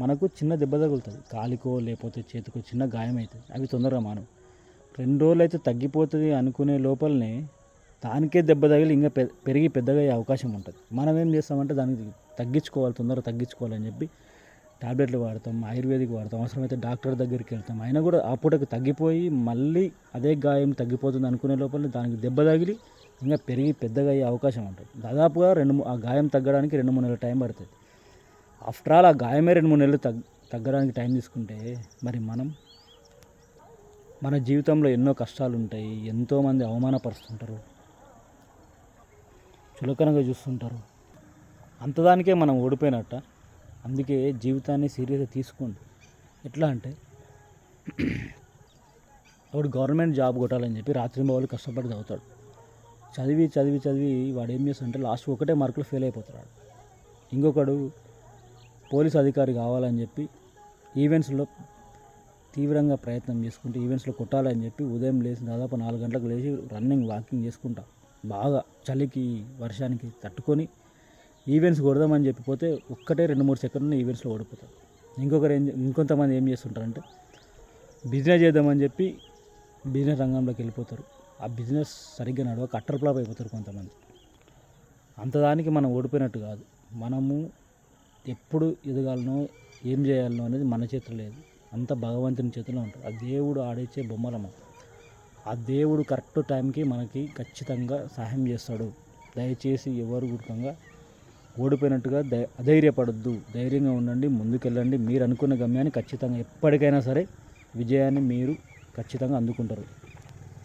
మనకు చిన్న దెబ్బ తగులుతుంది, కాలికో లేకపోతే చేతికో చిన్న గాయం అవుతుంది, అవి తొందరగా మానవు. 2 రోజులు అయితే తగ్గిపోతుంది అనుకునే లోపలనే దానికే దెబ్బ తగిలి ఇంకా పెరిగి పెద్దగా అయ్యే అవకాశం ఉంటుంది. మనం ఏం చేస్తామంటే దానికి తగ్గించుకోవాలి, తొందరగా తగ్గించుకోవాలని చెప్పి టాబ్లెట్లు వాడతాం, ఆయుర్వేదిక్ వాడతాం, అవసరమైతే డాక్టర్ దగ్గరికి వెళ్తాం. అయినా కూడా ఆ పూటకు తగ్గిపోయి మళ్ళీ అదే గాయం తగ్గిపోతుంది అనుకునే లోపల దానికి దెబ్బ తగిలి ఇంకా పెరిగి పెద్దగా అయ్యే అవకాశం ఉంటుంది. దాదాపుగా ఆ గాయం తగ్గడానికి 2-3 నెలల టైం పడుతుంది. ఆఫ్టర్ ఆల్ ఆ గాయమే 2-3 నెలలు తగ్గడానికి టైం తీసుకుంటే మరి మన జీవితంలో ఎన్నో కష్టాలు ఉంటాయి, ఎంతోమంది అవమానపరుస్తుంటారు, చులకనగా చూస్తుంటారు. అంతదానికే మనం ఓడిపోయినట్ట. అందుకే జీవితాన్ని సీరియస్గా తీసుకోండి. ఎట్లా అంటే వాడు గవర్నమెంట్ జాబ్ కొట్టాలని చెప్పి రాత్రింబవళ్ళు కష్టపడి చదువుతాడు. చదివి వాడు ఏం చేస్తాడంటే లాస్ట్ 1 మార్కులో ఫెయిల్ అయిపోతాడు. ఇంకొకడు పోలీస్ అధికారి కావాలని చెప్పి ఈవెంట్స్లో తీవ్రంగా ప్రయత్నం చేసుకుంటూ ఈవెంట్స్లో కొట్టాలని చెప్పి ఉదయం లేచి దాదాపు 4 గంటలకు లేచి వాకింగ్ చేసుకుంటా బాగా చలికి వర్షానికి తట్టుకొని ఈవెంట్స్ కొడదామని చెప్పిపోతే 2-3 సెకండ్లు ఈవెంట్స్లో ఓడిపోతారు. ఇంకొంతమంది ఏం చేస్తుంటారంటే బిజినెస్ చేద్దామని చెప్పి బిజినెస్ రంగంలోకి వెళ్ళిపోతారు. ఆ బిజినెస్ సరిగ్గా నడవక అట్టర్ ఫ్లాప్ అయిపోతారు కొంతమంది. అంతదానికి మనం ఓడిపోయినట్టు కాదు. మనము ఎప్పుడు ఎదగాలనో ఏం చేయాలనో అనేది మన చేతిలో లేదు, అంత భగవంతుని చేతిలో ఉంటుంది. ఆ దేవుడు ఆడిచ్చే బొమ్మలమ్మ. ఆ దేవుడు కరెక్ట్ టైంకి మనకి ఖచ్చితంగా సహాయం చేస్తాడు. దయచేసి ఎవరు గుర్తంగా ఓడిపోయినట్టుగా అధైర్యపడద్దు, ధైర్యంగా ఉండండి, ముందుకెళ్ళండి. మీరు అనుకున్న గమ్యాన్ని ఖచ్చితంగా ఎప్పటికైనా సరే విజయాన్ని మీరు ఖచ్చితంగా అందుకుంటారు.